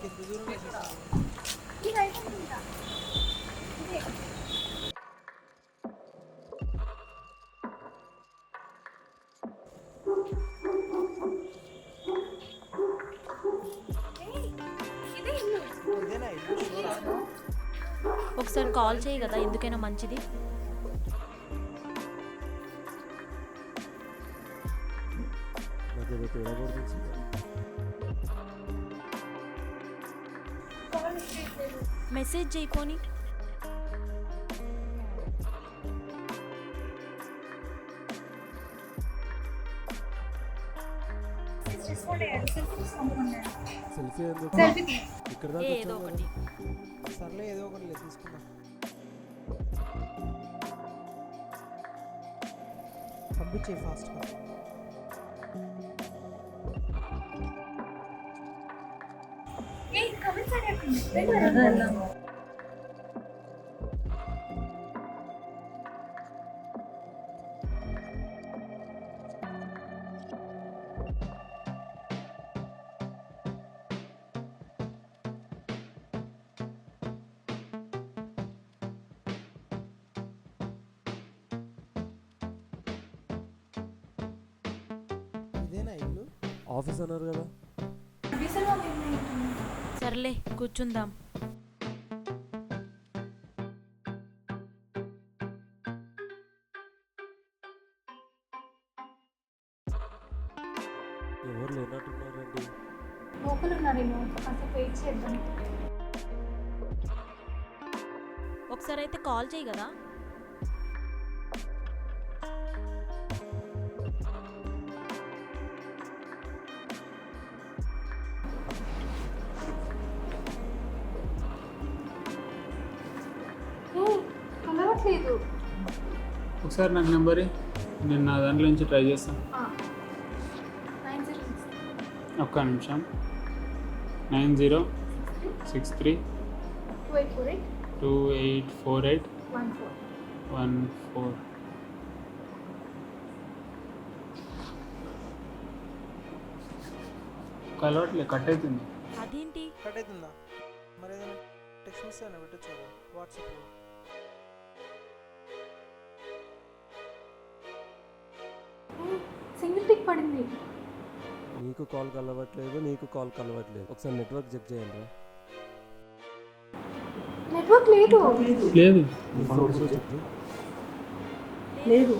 ఎంత దూరం వేసేసాను. ఇదేనా ఇల్లు షూరా? ఒకసారి కాల్ చేయి కదా, ఎందుకైనా మంచిది. నాకేదో తేడా కొడుతుంది. మెసేజ్ చేయిపోని. సెల్ఫీ ఎందుకు ఇక్కడ దాకా ఏదో వచ్చావు ఒకటి. కదా? సర్లే ఏదో ఒకటి తీసుకున్నా. పంపించే ఫాస్ట్గా. ఇదేనా ఇల్లు? ఆఫీస్ అన్నారు కదా. సర్లే కూర్చుందాం. ఎవరు లేనట్టున్నారండి. లోపల ఉన్నారేమో, కాసేపు వెయిట్ చేద్దాం. ఒకసారి అయితే కాల్ చేయి కదా. కలవట్లేదు. ఒకసారి నాకు నెంబర్ నేను నా దాంట్లో నుంచి ట్రై చేస్తాను. 906 ఒక్క నిమిషం. 9063 2848 2848 14. 14. కలవట్లే, కట్ అవుతుంది. అదేంటి? కట్ అవుతుందా? మరి ఏదైనా టెక్స్ట్ మెసేజ్ అయినా పెట్టచ్చు కదా వాట్సాప్లో. సింగిల్ టిక్ పడింది. నీకు కాల్ కలవట్లేదు, నీకు కాల్ కలవట్లేదు. ఒకసారి నెట్వర్క్ చెక్ చేయండి. నెట్వర్క్ లేదు. లేదు. లేదు.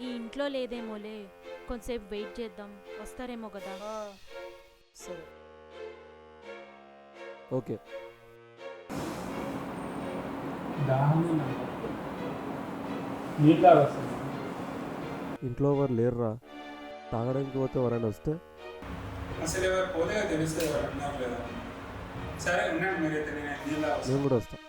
ఈ ఇంట్లో లేదేమోలే, కొంతసేపు వెయిట్ చేద్దాం, వస్తారేమో కదా. సరే ఓకే. నీట్లాగా వస్తుంది. ఇంట్లో ఎవరు లేరురా. తాగడానికి పోతే ఎవరైనా వస్తే అసలు ఎవరు పోతే తెలుస్తుంది ఎవరు ఉన్నారు లేదా. సరే ఉన్నాను, మీరైతే నేను నీళ్ళ నేను కూడా వస్తా.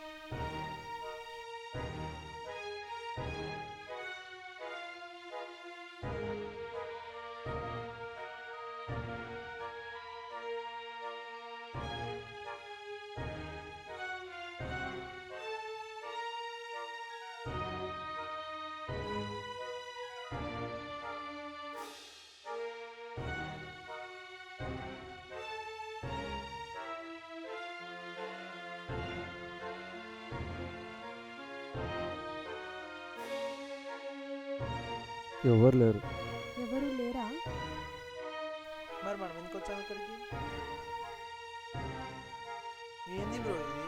ఎవరు లేరు. ఎవరు లేరా? మరి మనం ఎందుకు వచ్చాము ఇక్కడికి? ఏంది బ్రో ఇది?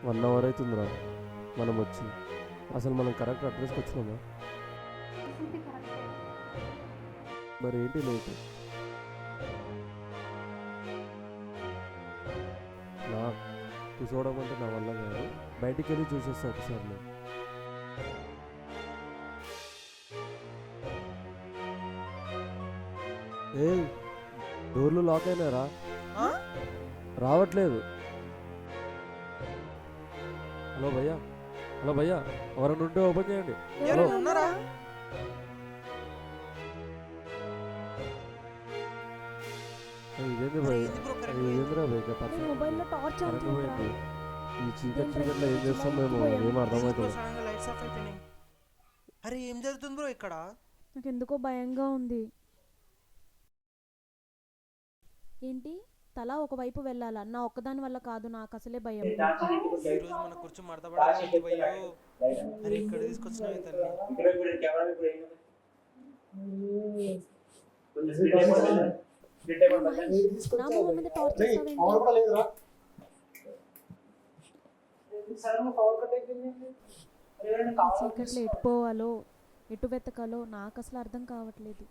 వన్ అవర్ అవుతుందిరా మనం వచ్చి. అసలు మనం కరెక్ట్ అడ్రస్కి వచ్చినామా? మరి ఏంటి లేట్? నా కూర్చోవడం అంటే నా వల్ల కాదు. బయటికి వెళ్ళి చూసేస్తా ఒకసారి నేను. ఏ డోర్లు లాక్ అయినారా? రావట్లేదు. హలో భయ్యా, హలో భయ్యా, ఎవరైనా ఉంటే ఓపెన్ చేయండి. హలో ఉన్నారా? ఇదేంది భయ్య, ఇదేందిరా భయ్య? మొబైల్లో టార్చ్ ఆన్ కరెంట్ పోయింది. ఈ చీకట్లో ఏం చేస్తాం మేము ఏం అర్థమవుతుంది. సడన్గా లైట్స్ ఆఫ్ అయిపోయినాయి. అరే ఏం జరుగుతుంది బ్రో ఇక్కడ? నాకు ఎందుకో భయంగా ఉంది. ఏంటి తల ఒకవైపు వెళ్ళాలా? నా ఒక్కదాని వల్ల కాదు, నాకు అసలే భయం. ఈరోజు మన కుర్చీ మడతపడాలి భయ్యో. అరే ఇక్కడ తీసుకొచ్చినావే తల్లి. నా మొహం మీద టార్చ్ చేస్తావేంటి? చీకట్లో ఎటు పోవాలో ఎటు వెతకాలో నాకు అసలు అర్థం కావట్లేదు.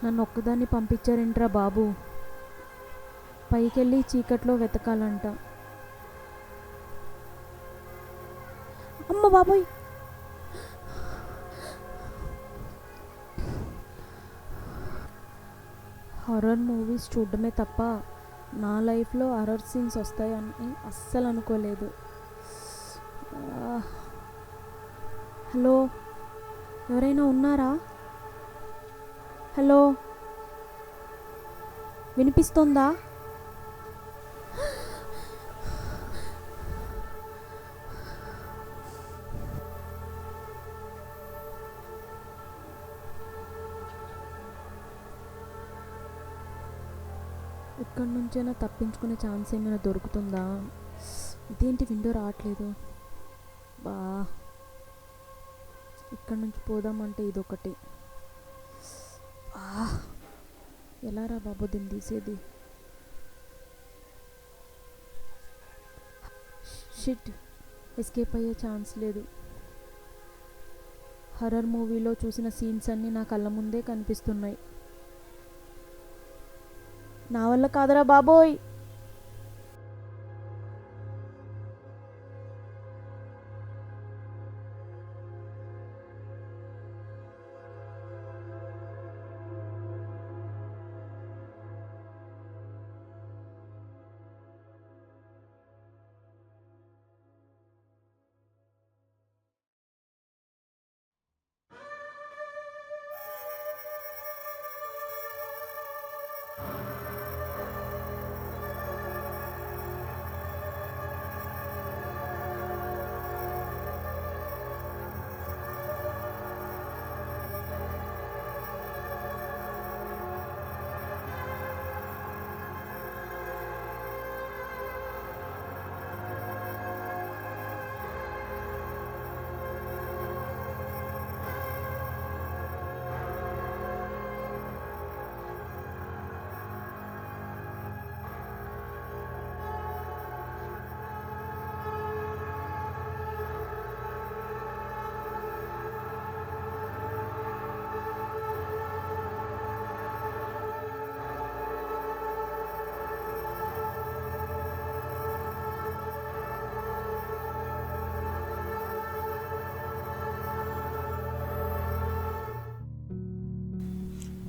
నన్ను ఒక్కదాన్ని పంపించారేంట్రా బాబు? పైకెళ్ళి చీకట్లో వెతకాలంట. అమ్మ బాబోయ్, హారర్ మూవీస్ చూడడమే తప్ప నా లైఫ్లో హారర్ సీన్స్ వస్తాయని అస్సలు అనుకోలేదు. హలో, ఎవరైనా ఉన్నారా? హలో, వినిపిస్తుందా? ఇక్కడి నుంచైనా తప్పించుకునే ఛాన్స్ ఏమైనా దొరుకుతుందా? ఇదేంటి విండో రావట్లేదు? బా, ఇక్కడి నుంచి పోదామంటే ఇదొకటి. ఎలా రా బాబు దీన్ని తీసేది? షిట్, ఎస్కేప్ అయ్యే ఛాన్స్ లేదు. హర్రర్ మూవీలో చూసిన సీన్స్ అన్నీ నా కళ్ళ ముందే కనిపిస్తున్నాయి. నా వల్ల కాదురా బాబోయ్.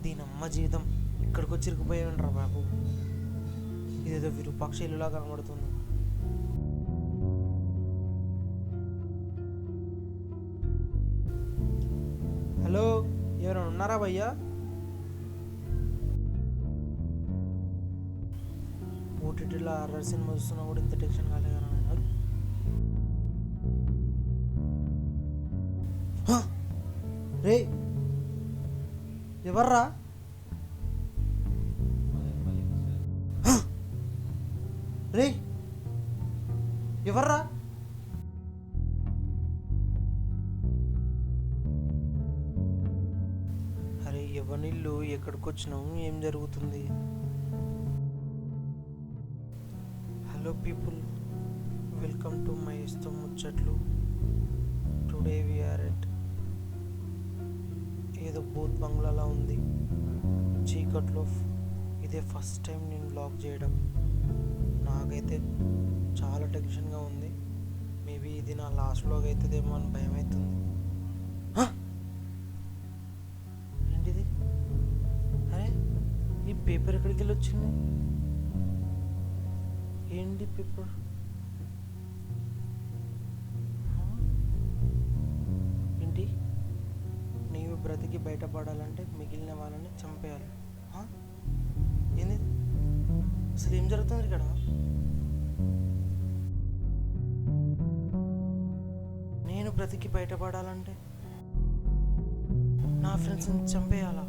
దీనమ్మ జీవితం ఇక్కడికి వచ్చి ఇరుకుపోయి ఉండరా బాబు. ఇదేదో విరూపాక్ష ఇల్లులా కనబడుతుంది. హలో, ఎవరైనా ఉన్నారా భయ్యా? ఓటీటీలో హారర్ సినిమా చూస్తున్నా కూడా ఇంత టెన్షన్ కాలేదు కదా. రే ఎవర్రా? రే ఎవర్రా? అరే ఎవరినిల్లు, ఎక్కడికి వచ్చినాము, ఏం జరుగుతుంది? Hello people, welcome to my ఇష్టం ముచ్చట్లు. టుడే వీఆర్ ఎట్ ఏదో బూత్ బంగ్లాలా ఉంది చీకట్లో. ఇదే ఫస్ట్ టైం నేను బ్లాగ్ చేయడం. నాకైతే చాలా టెన్షన్గా ఉంది. మేబీ ఇది నా లాస్ట్ బ్లాగ్ అవుతుందేమో అని భయం అవుతుంది. ఏంటిది? అరే ఈ పేపర్ ఎక్కడికి వెళ్ళి వచ్చింది? ఏంటి పేపర్? ఏంటి? నీవు బ్రతికి బయటపడాలంటే మిగిలిన వాళ్ళని చంపేయాలి. ఏంది అసలు ఏం జరుగుతుంది ఇక్కడ? నేను బ్రతికి బయటపడాలంటే నా ఫ్రెండ్స్ని చంపేయాలా?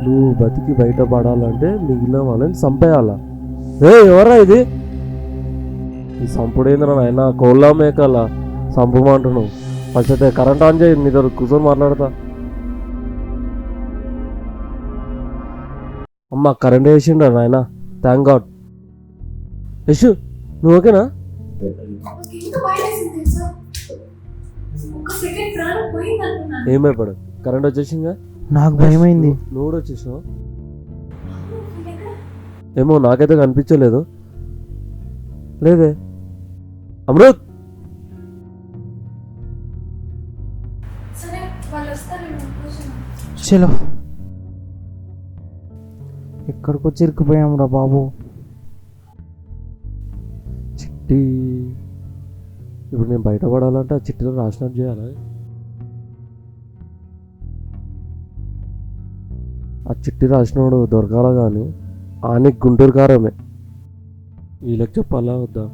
నువ్వు బతికి బయటపడాలంటే మిగిలిన వాళ్ళని చంపేయాలా? ఎవరా ఇది? ఈ సంపుడేంద్ర నాయన కోళ్ళ మేకల సంపమంటున్నావు. ఫస్ట్ అయితే కరెంట్ ఆన్ చేయి, నీతో కూర్చొని మాట్లాడతా. అమ్మ కరెంట్ వేసిండ్రా నాయన, థ్యాంక్ గాడ్. యశు నువ్వు ఓకేనా? ఎంత భయమేసింది తెలుసా? ఒక్క సెకండ్ ప్రాణం పోయింది అనుకున్నాను. ఏం భయపడు, కరెంట్ వచ్చేసిందా? నాకు భయమైంది. నువ్వు కూడా వచ్చేసావు? ఏమో నాకైతే కనిపించలేదు. లేదే. అమృత్ సరే వాళ్ళు వస్తారేమో కూర్చున్నాం. చలో, ఎక్కడికి వచ్చి ఇరుక్కుపోయాం రా బాబు. చిట్టి ఇప్పుడు నేను బయటపడాలంటే ఆ చిట్టిలో రాసినట్టు చేయాలి. ఆ చిట్టి రాసినోడు దొరకాల కానీ ఆనికి గుంటూరు కారమే. వీళ్ళకి చెప్పాలా వద్దా?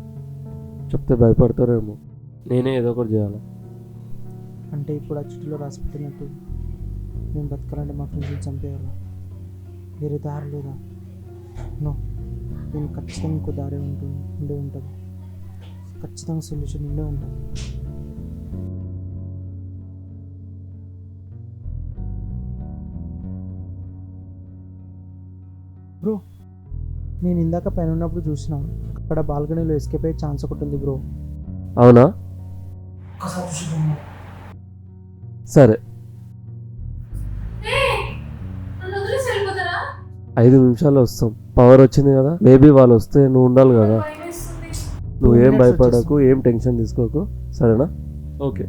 చెప్తే భయపడతారేమో. నేనే ఏదో ఒకటి చేయాలి. అంటే ఇప్పుడు ఆ చిట్టులో రాసి పెట్టినట్టు నేను బతకాలంటే మా ఫ్రెండ్స్ని చంపేయాలా? వేరే దారి లేదా? నో, నేను ఖచ్చితంగా ఇంకో దారి ఉండే ఉంటుంది. ఖచ్చితంగా సొల్యూషన్ ఉండే ఉంటుంది. బ్రో, నేను ఇందాక పైన ఉన్నప్పుడు చూసినా అక్కడ బాల్కనీలో ఎస్కేప్ అయ్యే ఛాన్స్ ఒకటి ఉంది బ్రో. అవునా? సరే, నన్ను వదిలేసి వెళ్ళిపోతారా? 5 నిమిషాల్లో వస్తాం. పవర్ వచ్చింది కదా, మేబీ వాళ్ళు వస్తే నువ్వు ఉండాలి కదా. భయమేస్తుంది. నువ్వేం 2 minutes భయపడకు, ఏం టెన్షన్ తీసుకోకు, సరేనా? ఓకే.